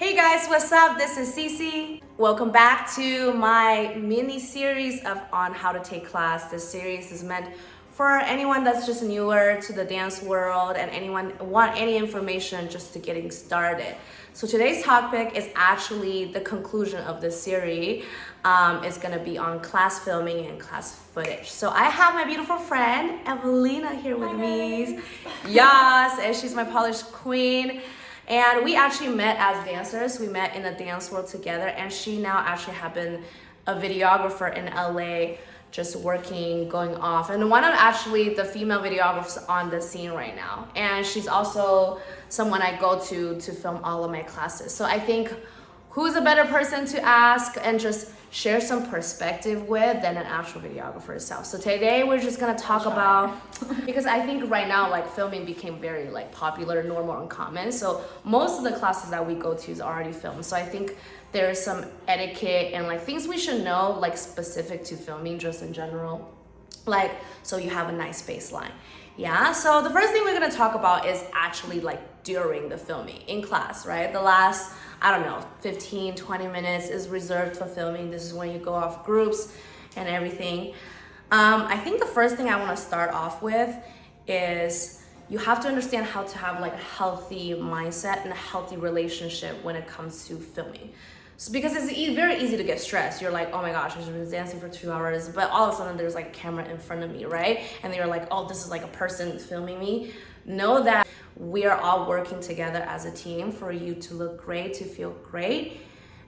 Hey guys, what's up? This is Cece. Welcome back to my mini series on how to take class. This series is meant for anyone that's just newer to the dance world and anyone want any information just to getting started. So today's topic is actually the conclusion of this series. It's gonna be on class filming and class footage. So I have my beautiful friend Ewelina here with me. Yes, and she's my polished queen. And we actually met as dancers. We met in the dance world together, and she now actually have been a videographer in LA, just working, going off, and one of actually the female videographers on the scene right now. And she's also someone I go to film all of my classes. So I think who's a better person to ask and just share some perspective with than an actual videographer itself. So today we're just gonna talk about, because I think right now like filming became very like popular, normal, and common. So most of the classes that we go to is already filmed. So I think there's some etiquette and like things we should know like specific to filming just in general. Like, so you have a nice baseline. Yeah, so the first thing we're gonna talk about is actually like during the filming in class, right? The last, I don't know, 15, 20 minutes is reserved for filming. This is when you go off groups and everything. I think the first thing I wanna start off with is you have to understand how to have like a healthy mindset and a healthy relationship when it comes to filming. So because it's very easy to get stressed. You're like, oh my gosh, I've been dancing for 2 hours, but all of a sudden there's like a camera in front of me, right? And you're like, oh, this is like a person filming me. Know that we are all working together as a team for you to look great, to feel great.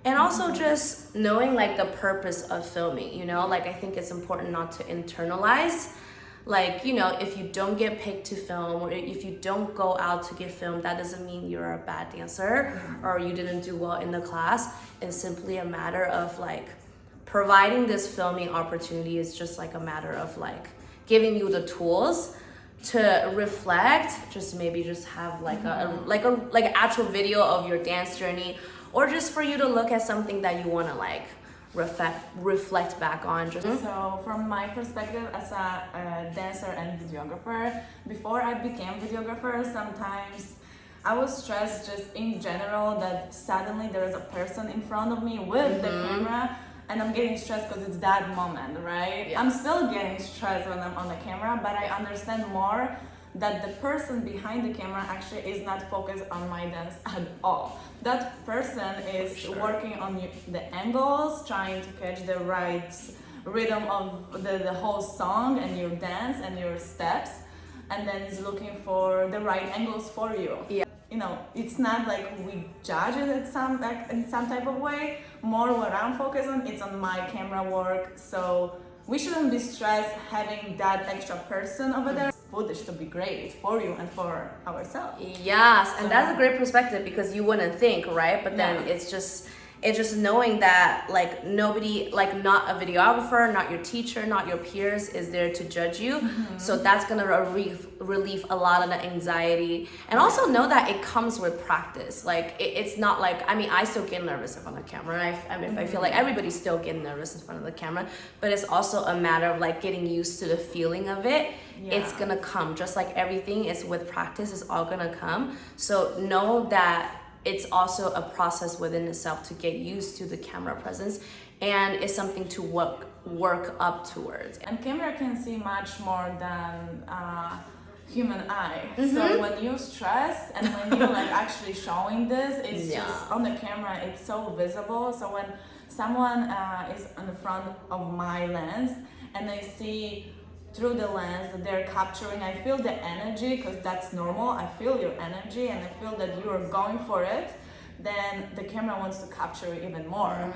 And also just knowing like the purpose of filming, you know? Like I think it's important not to internalize. Like, you know, if you don't get picked to film or if you don't go out to get filmed, that doesn't mean you're a bad dancer or you didn't do well in the class. It's simply a matter of like providing this filming opportunity is just like a matter of like giving you the tools to reflect, just maybe just have like an actual video of your dance journey, or just for you to look at something that you want to like reflect back on. So from my perspective as a dancer and videographer, before I became videographer, sometimes I was stressed just in general that suddenly there is a person in front of me with the camera and I'm getting stressed because it's that moment, right? Yeah. I'm still getting stressed when I'm on the camera, but I understand more that the person behind the camera actually is not focused on my dance at all. That person is working on the angles, trying to catch the right rhythm of the whole song and your dance and your steps, and then is looking for the right angles for you. Yeah. You know, it's not like we judge it in some type of way. More what I'm focused on, it's on my camera work. So we shouldn't be stressed having that extra person over there. Footage to be great for you and for ourselves. Yes, and that's a great perspective because you wouldn't think, right? But then it's just knowing that like nobody, like not a videographer, not your teacher, not your peers is there to judge you. So that's gonna relieve a lot of the anxiety, and also know that it comes with practice. Like it's not like, I mean, I still get nervous in front of the camera. I feel like everybody's still getting nervous in front of the camera, but it's also a matter of like getting used to the feeling of it. It's gonna come, just like everything is with practice, it's all gonna come. So know that it's also a process within itself to get used to the camera presence, and it's something to work up towards. And camera can see much more than human eye. So when you stress and when you're like actually showing this, it's just on the camera, it's so visible. So when someone is in the front of my lens and they see through the lens that they're capturing, I feel the energy, because that's normal. I feel your energy and I feel that you are going for it. Then the camera wants to capture even more.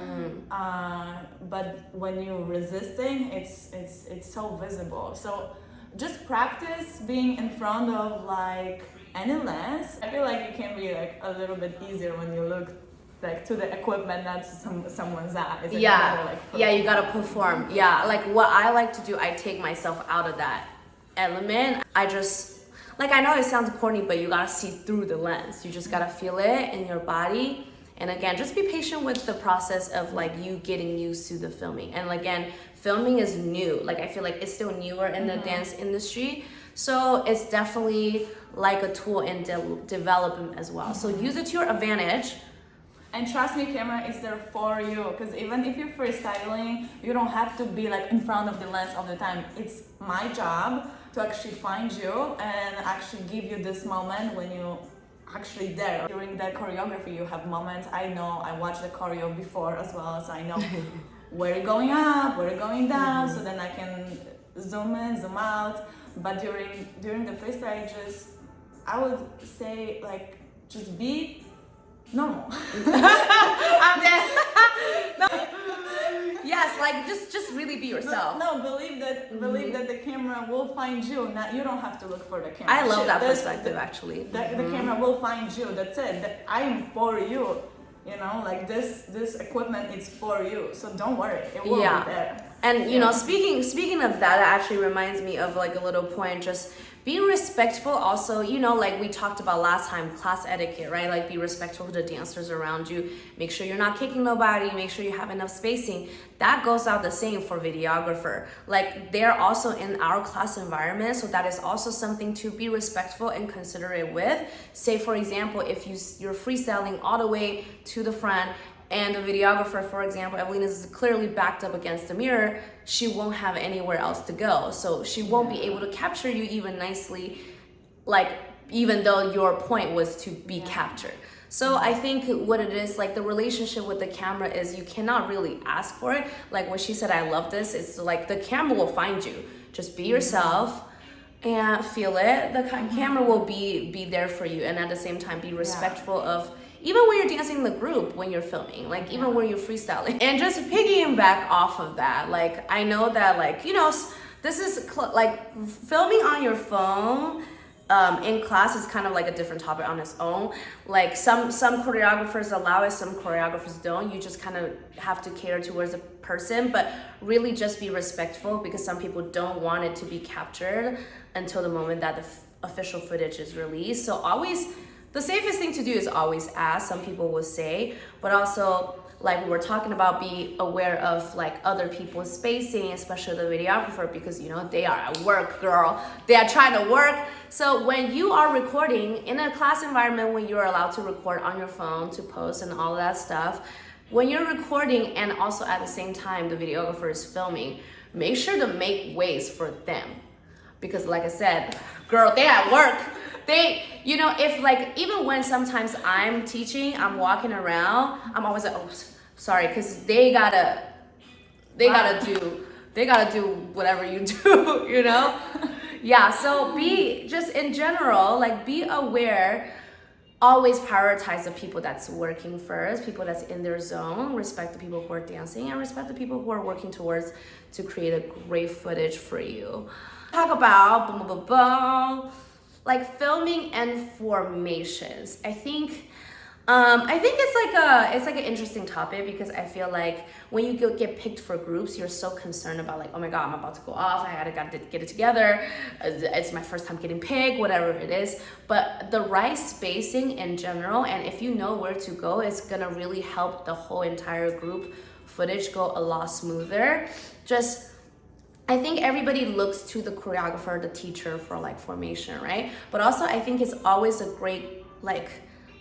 But when you're resisting, it's so visible. So just practice being in front of like any lens. I feel like it can be like a little bit easier when you look like to the equipment, not to someone's eyes. You gotta perform. Like what I like to do, I take myself out of that element. I just, like, I know it sounds corny, but you gotta see through the lens. You just gotta feel it in your body. And again, just be patient with the process of like you getting used to the filming. And again, filming is new. Like I feel like it's still newer in the dance industry. So it's definitely like a tool in development as well. So use it to your advantage. And trust me, camera is there for you, because even if you're freestyling, you don't have to be like in front of the lens all the time. It's my job to actually find you and actually give you this moment when you actually there. During the choreography, you have moments. I know, I watched the choreo before as well, so I know where you're going up, where you're going down, so then I can zoom in, zoom out. But during the freestyle, I would say like, just be normal. I'm dead. No. Yes, like just really be yourself. No, believe that the camera will find you. Not, you don't have to look for the camera. I love that perspective, actually. The camera will find you. That's it. I am for you. You know, like this equipment is for you. So don't worry, it will be there. And you know, speaking of that, it actually reminds me of like a little point. Just be respectful. Also, you know, like we talked about last time, class etiquette, right? Like be respectful to the dancers around you. Make sure you're not kicking nobody. Make sure you have enough spacing. That goes out the same for videographer. Like they're also in our class environment, so that is also something to be respectful and considerate with. Say for example, if you're freestyling all the way to the front, and the videographer, for example, Ewelina is clearly backed up against the mirror, she won't have anywhere else to go. So she won't be able to capture you even nicely, like even though your point was to be captured. So I think what it is, like the relationship with the camera is you cannot really ask for it. Like when she said, I love this, it's like the camera will find you. Just be yourself and feel it. The camera will be there for you. And at the same time, be respectful of even when you're dancing in the group, when you're filming, like even when you're freestyling. And just piggybacking off of that, like I know that like, you know, this is like filming on your phone in class is kind of like a different topic on its own. Like some choreographers allow it, some choreographers don't. You just kind of have to cater towards the person, but really just be respectful, because some people don't want it to be captured until the moment that the official footage is released. So always, the safest thing to do is always ask, some people will say, but also like we were talking about, be aware of like other people's spacing, especially the videographer, because you know, they are at work, girl. They are trying to work. So when you are recording in a class environment, when you're allowed to record on your phone to post and all that stuff, when you're recording and also at the same time the videographer is filming, make sure to make ways for them. Because like I said, girl, they at work. They, you know, if like, even when sometimes I'm teaching, I'm walking around, I'm always like, oh, sorry, because they gotta do whatever you do, you know? Yeah, so be, just in general, like be aware, always prioritize the people that's working first, people that's in their zone, respect the people who are dancing, and respect the people who are working towards to create a great footage for you. Talk about like filming and formations. I think it's like an interesting topic, because I feel like when you get picked for groups, you're so concerned about like, oh my god, I'm about to go off, I gotta get it together, it's my first time getting picked, whatever it is. But the right spacing in general, and if you know where to go, it's gonna really help the whole entire group footage go a lot smoother. I think everybody looks to the choreographer, the teacher for like formation, right? But also I think it's always a great like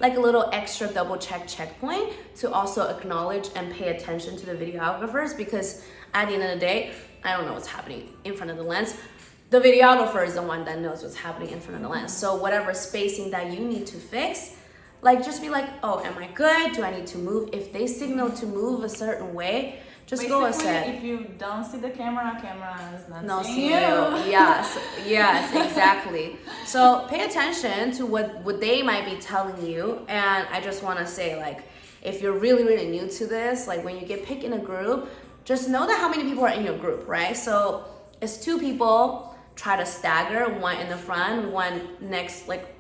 a little extra double checkpoint to also acknowledge and pay attention to the videographers, because at the end of the day, I don't know what's happening in front of the lens. The videographer is the one that knows what's happening in front of the lens. So whatever spacing that you need to fix, like just be like, oh, am I good? Do I need to move? If they signal to move a certain way, just basically, go ahead. If you don't see the camera is not seeing you. you. Yes, exactly. So pay attention to what they might be telling you. And I just want to say, like, if you're really, really new to this, like when you get picked in a group, just know that how many people are in your group, right? So it's 2 people, try to stagger, one in the front, one next, like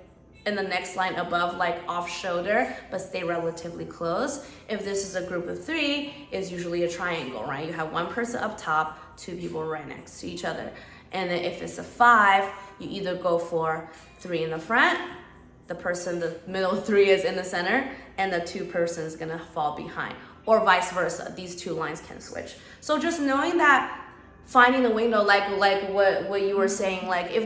in the next line above, like off shoulder, but stay relatively close. If this is a group of 3, it's usually a triangle, right? You have 1 person up top, 2 people right next to each other. And then if it's a 5, you either go for 3 in the front, the middle 3 is in the center, and the 2 persons gonna fall behind, or vice versa. These 2 lines can switch. So just knowing that finding the window, like what you were saying, like if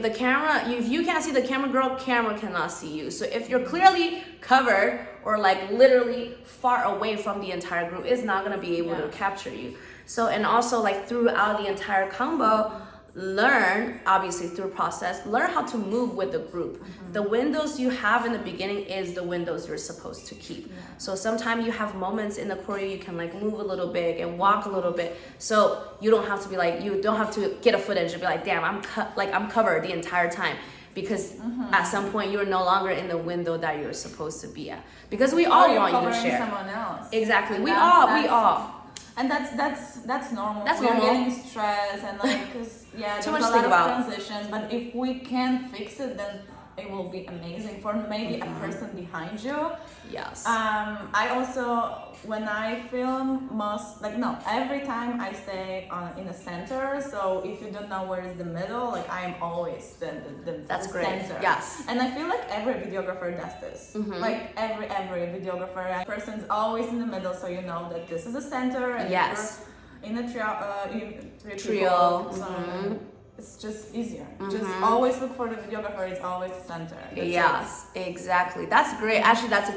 you can't see the camera cannot see you. So if you're clearly covered or like literally far away from the entire group, it's not gonna be able to capture you. So, and also like throughout the entire combo, learn, obviously through process, learn how to move with the group. The windows you have in the beginning is the windows you're supposed to keep. So sometimes you have moments in the choreo you can like move a little bit and walk a little bit. So you don't have to be like, you don't have to get a footage and be like, damn, I'm covered the entire time. Because at some point you're no longer in the window that you're supposed to be at. Because we all want you to share. Someone else. Exactly. We all. And that's normal. That's We're normal. getting stressed and like, cause there's Too much a to think lot about. of transitions. But if we can fix it, then it will be amazing for maybe a person behind you. Yes. I also, when I film, every time I stay in the center. So if you don't know where is the middle, like I'm always the That's the great. center. Yes. And I feel like every videographer does this. Like every videographer, person's always in the middle, so you know that this is the center. And Yes. you're in a Trio. people, so it's just easier. Just always look for the videographer. It's always the center. Yes, exactly. That's great. Actually, that's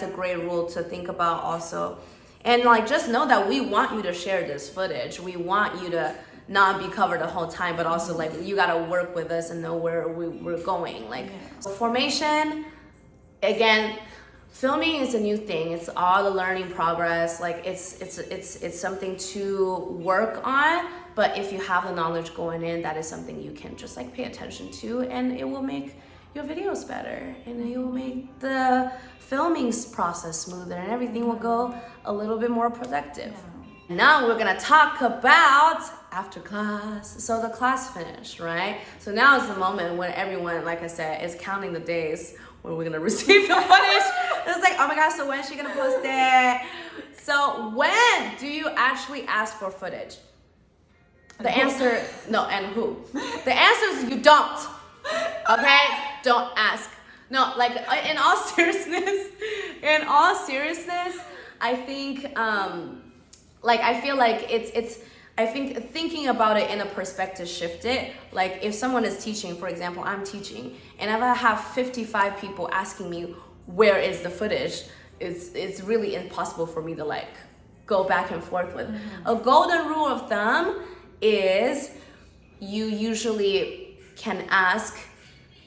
a great rule to think about also. And like, just know that we want you to share this footage. We want you to not be covered the whole time, but also like you gotta work with us and know where we're going. Like formation, again, filming is a new thing. It's all the learning progress. Like it's something to work on. But if you have the knowledge going in, that is something you can just like pay attention to, and it will make your videos better, and it will make the filming process smoother, and everything will go a little bit more productive. Now we're gonna talk about after class. So the class finished, right? So now is the moment when everyone, like I said, is counting the days when we're gonna receive the footage. It's like, oh my gosh, so when is she gonna post it? So when do you actually ask for footage? The answer, no, and who? The answer is you don't, okay? Don't ask. No, like in all seriousness, I think, I feel like I think thinking about it in a perspective shifted. Like if someone is teaching, for example, I'm teaching, and if I have 55 people asking me, where is the footage? It's really impossible for me to like go back and forth with. A golden rule of thumb is you usually can ask,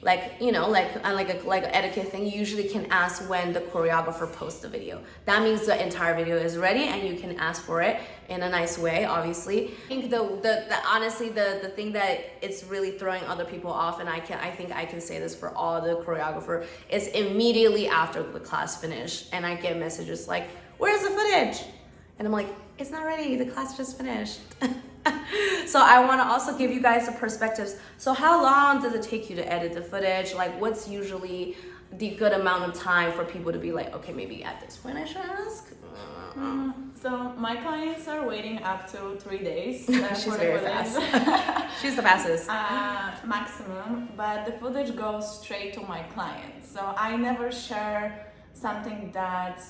like an etiquette thing, you usually can ask when the choreographer posts the video. That means the entire video is ready and you can ask for it in a nice way, obviously. I think honestly the thing that it's really throwing other people off, and I think I can say this for all the choreographer, is immediately after the class finished and I get messages like, where's the footage? And I'm like, it's not ready, the class just finished. So I want to also give you guys the perspectives. So how long does it take you to edit the footage? Like what's usually the good amount of time for people to be like, okay, maybe at this point I should ask? So my clients are waiting up to 3 days. She's very fast. She's the fastest. Maximum, but the footage goes straight to my clients. So I never share something that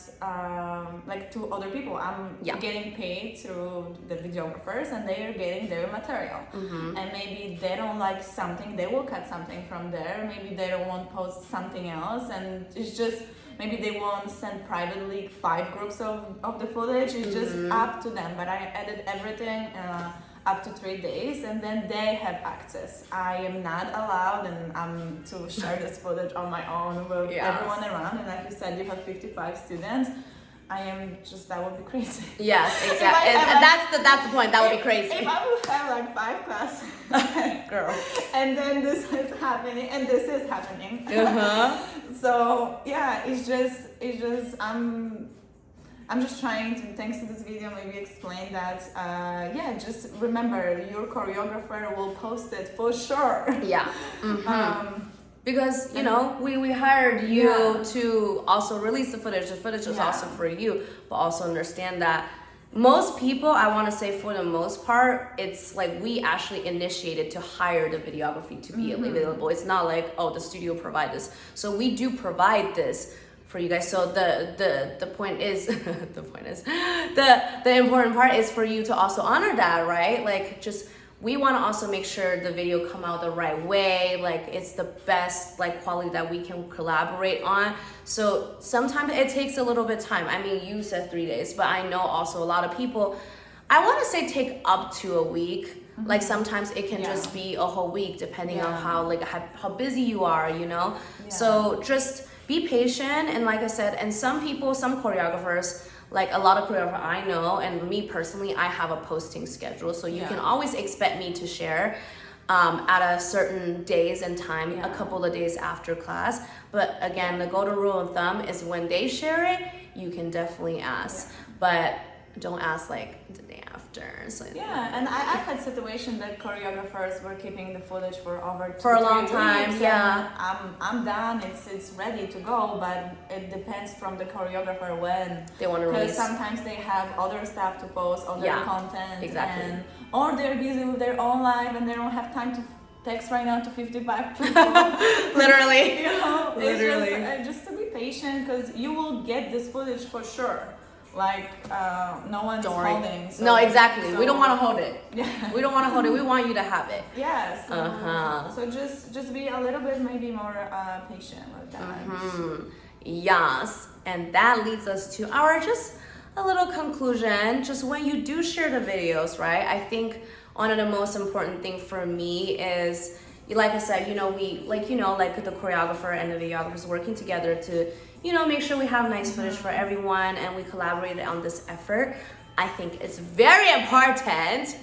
to other people. I'm getting paid through the videographers and they are getting their material. And maybe they don't like something, they will cut something from there. Maybe they don't want to post something else, and it's just maybe they want to send privately 5 groups of the footage. It's just up to them, but I edit everything up to 3 days, and then they have access. I am not allowed to share this footage on my own with everyone around. And like you said, you have 55 students. That would be crazy. Yes, exactly. That's the point. That would be crazy. If I would have like 5 classes, girl, and then this is happening, and this is happening. So yeah, it's just I'm just trying to, thanks to this video, maybe explain that, just remember your choreographer will post it for sure. Yeah. Because, we hired you to also release the footage. The footage is also for you, but also understand that most people, I want to say for the most part, it's like we actually initiated to hire the videography to be available. It's not like, oh, the studio provide this. So we do provide this for you guys. So the point is the important part is for you to also honor that, right? Like just we want to also make sure the video come out the right way, like it's the best like quality that we can collaborate on. So sometimes it takes a little bit of time. I mean, you said 3 days, but I know also a lot of people, I want to say take up to a week. Like sometimes it can just be a whole week depending on how busy you are, you know? So just be patient, and like I said, and some choreographers, like a lot of choreographers I know, and me personally, I have a posting schedule, so you can always expect me to share at a certain days and time, a couple of days after class. But again, the golden rule of thumb is when they share it, you can definitely ask, but don't ask like the day after. So and I've had situations that choreographers were keeping the footage for over a long time. Weeks, I'm done. It's ready to go, but it depends from the choreographer when they want to release. Because sometimes they have other stuff to post, other content, exactly, or they're busy with their own life and they don't have time to text right now to 55 people. Literally, you know, literally. It's just to be patient, because you will get this footage for sure. Like no one's holding. So, no, exactly. So, we don't want to hold it. Yeah. We don't want to hold it. We want you to have it. Yes. So just be a little bit maybe more patient with that. Yes, and that leads us to our just a little conclusion. Just when you do share the videos, right? I think one of the most important thing for me is, like I said, you know, like the choreographer and the videographers working together to, you know, make sure we have nice footage for everyone, and we collaborated on this effort. I think it's very important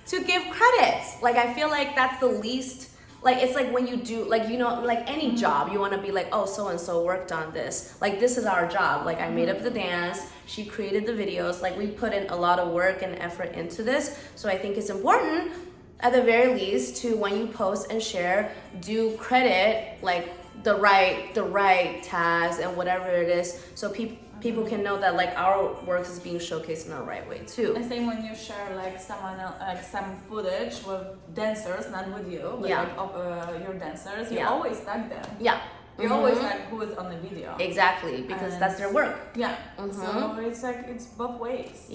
to give credits. Like, I feel like that's the least, like, it's like when you do, like, you know, like any job, you want to be like, oh, so-and-so worked on this. Like, this is our job. Like, I made up the dance, she created the videos. Like, we put in a lot of work and effort into this. So I think it's important, at the very least, to when you post and share, do credit, like, the right tags and whatever it is, so people can know that like our work is being showcased in the right way too. And same when you share like someone else, like some footage with dancers, not with you, but like your dancers, you always tag them. You always like who is on the video. Exactly, because that's their work. So it's like it's both ways.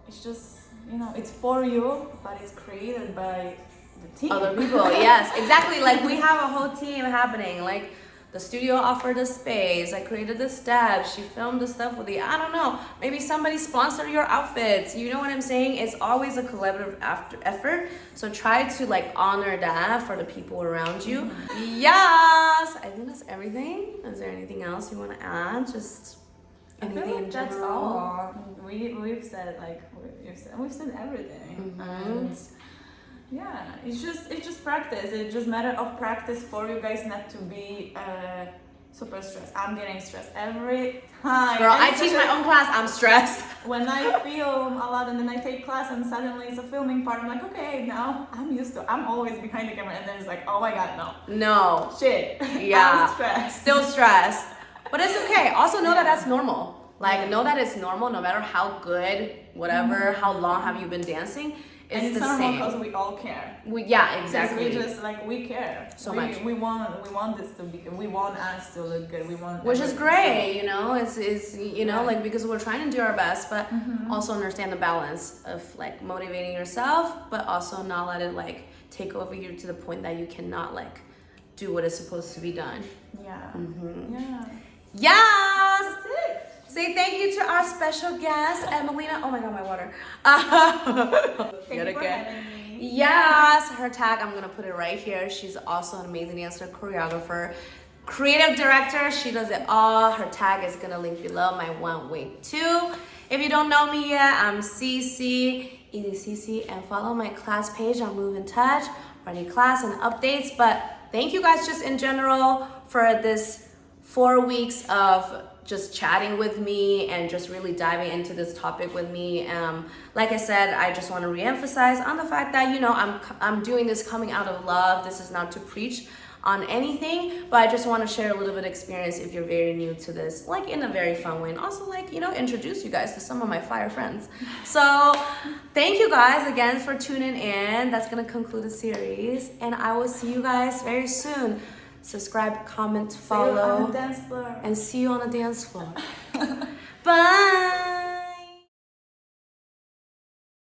It's just you know, it's for you, but it's created by the team. Other people, yes, exactly. Like we have a whole team happening. Like the studio offered the space. I created the steps. She filmed the stuff with you. I don't know. Maybe somebody sponsored your outfits. You know what I'm saying? It's always a collaborative effort. So try to like honor that for the people around you. Yes, I think that's everything. Is there anything else you want to add? Just anything in general? That's all. We've said like we've said everything. And yeah, it's just practice. It's just matter of practice for you guys not to be super stressed. I'm getting stressed every time. Girl, I teach my own class. I'm stressed. When I film a lot and then I take class and suddenly it's a filming part, I'm like, okay, now I'm used to. I'm always behind the camera, and then it's like, oh my god, no. Shit. Yeah. I'm stressed. Still stressed, but it's okay. Also know that that's normal. Like know that it's normal, no matter how good, whatever, how long have you been dancing. It's the same. Because we all care. Exactly. We just like we care so much. We want this to be good. We want us to look good. We want. Which is great, you know. It's you know like because we're trying to do our best, but also understand the balance of like motivating yourself, but also not let it like take over you to the point that you cannot like do what is supposed to be done. Yeah. Yes. That's it. Say thank you to our special guest, Ewelina. Oh my god, my water. Thank you for having me. Yes, her tag, I'm gonna put it right here. She's also an amazing dancer, choreographer, creative director. She does it all. Her tag is gonna link below, my one way too. If you don't know me yet, I'm Cece, Easy Cece, and follow my class page on Move in Touch for any class and updates. But thank you guys just in general for this 4 weeks of just chatting with me and just really diving into this topic with me. Like I said, I just want to reemphasize on the fact that, you know, I'm doing this coming out of love. This is not to preach on anything, but I just want to share a little bit of experience if you're very new to this, like in a very fun way, and also like, you know, introduce you guys to some of my fire friends. So thank you guys again for tuning in. That's going to conclude the series, and I will see you guys very soon. Subscribe, comment, follow, and see you on the dance floor. Bye.